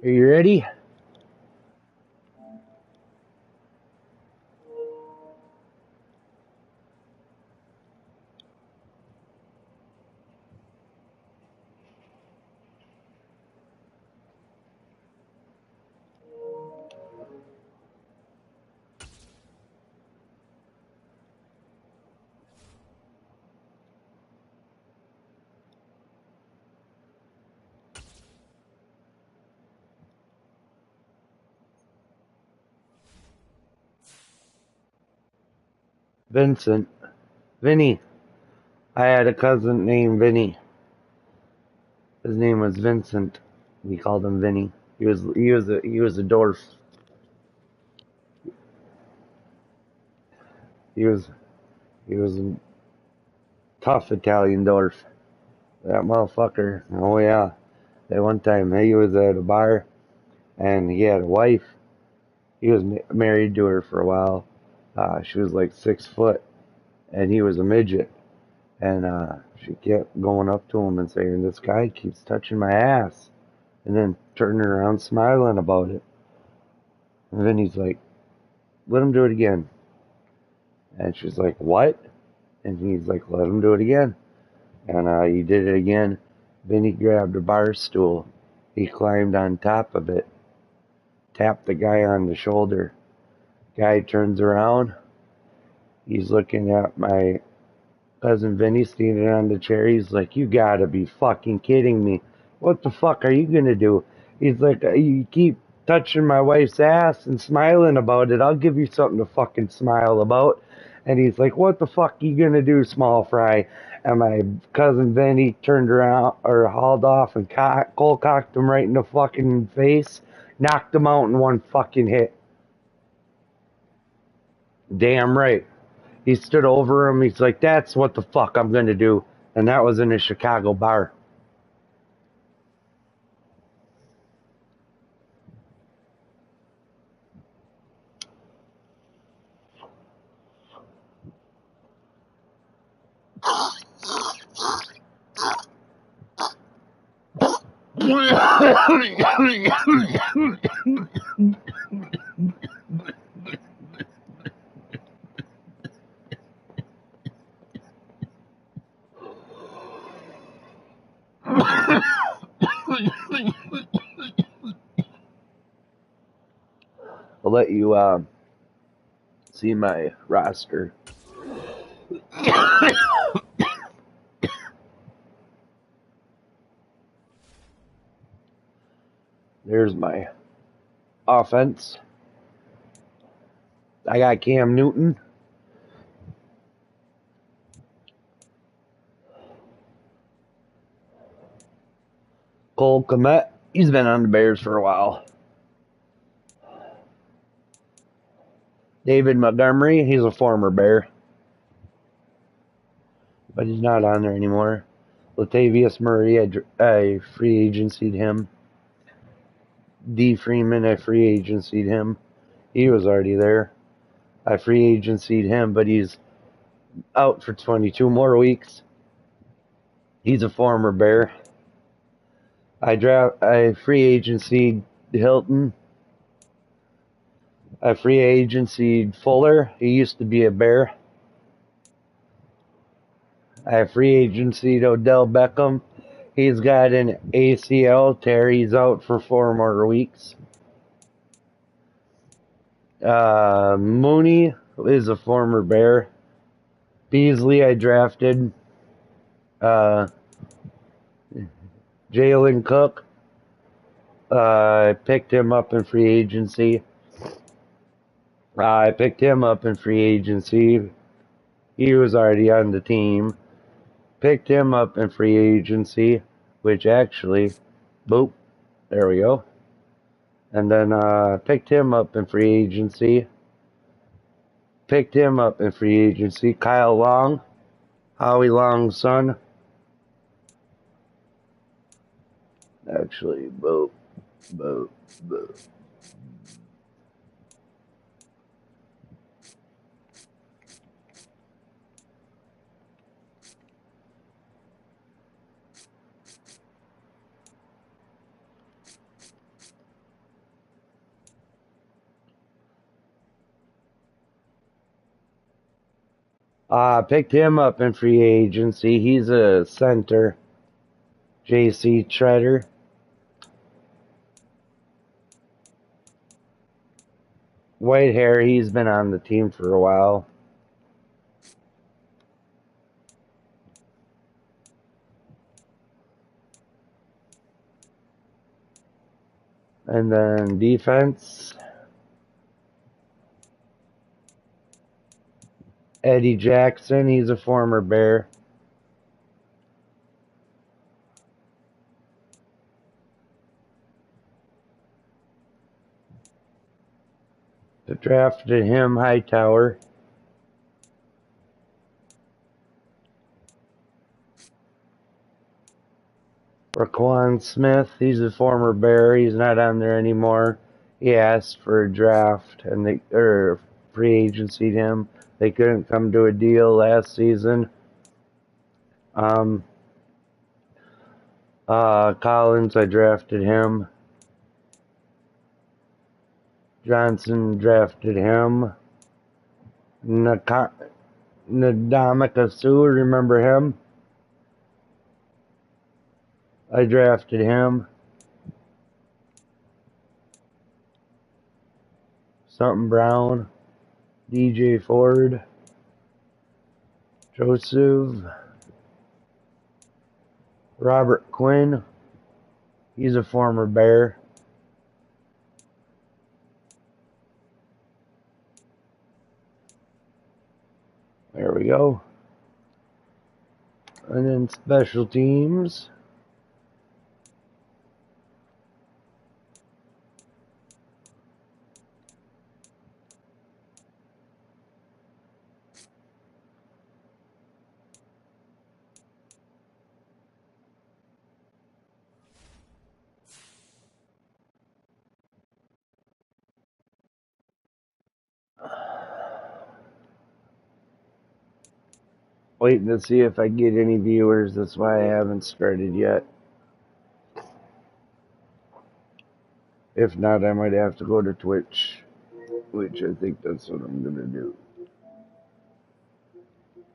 Are you ready? Vincent. Vinny. I had a cousin named Vinny. His name was Vincent. We called him Vinny. He was a dwarf. He was he was a tough Italian dwarf. That motherfucker. Oh yeah. That one time he was at a bar and he had a wife. He was married to her for a while. She was like 6 foot and he was a midget. And she kept going up to him and saying, "This guy keeps touching my ass," and then turning around smiling about it. And then he's like, "Let him do it again." And she's like, "What?" And he's like, "Let him do it again." And he did it again. Then he grabbed a bar stool. He climbed on top of it, tapped the guy on the shoulder. Guy turns around. He's looking at my cousin Vinny standing on the chair. He's like, "You gotta be fucking kidding me. What the fuck are you gonna do?" He's like, "You keep touching my wife's ass and smiling about it. I'll give you something to fucking smile about." And he's like, "What the fuck are you gonna do, small fry?" And my cousin Vinny turned around or hauled off and cold cocked him right in the fucking face. Knocked him out in one fucking hit. Damn right. He stood over him. He's like, "That's what the fuck I'm gonna do." And that was in a Chicago bar. I'll let you see my roster. There's my offense. I got Cam Newton. Cole Kmet. He's been on the Bears for a while. David Montgomery. He's a former Bear, but he's not on there anymore. Latavius Murray. I free agency'd him. D. Freeman. I free agency'd him. He was already there. I free agency'd him, but he's out for 22 more weeks. He's a former Bear. I free agency'd Hilton. I free agency'd Fuller. He used to be a Bear. I free agency'd Odell Beckham. He's got an ACL tear. He's out for 4 more weeks. Mooney is a former Bear. Beasley I drafted. Jalen Cook. I picked him up in free agency. He was already on the team. Picked him up in free agency, which actually, boop, there we go. And then picked him up in free agency. Kyle Long, Howie Long's son. Actually, boop, boop, boop. Picked him up in free agency. He's a center. JC Treader. White hair, he's been on the team for a while. And then defense. Eddie Jackson, he's a former Bear. They drafted him, Hightower. Raquan Smith, he's a former Bear. He's not on there anymore. He asked for a draft and they free agency'd him. They couldn't come to a deal last season. Collins, I drafted him. Johnson drafted him. Ndamukong Suh, remember him? I drafted him. Something Brown. DJ Ford. Joseph. Robert Quinn. He's a former Bear. There we go. And then special teams. Waiting to see if I get any viewers. That's why I haven't started yet. If not, I might have to go to Twitch, which I think that's what I'm going to do.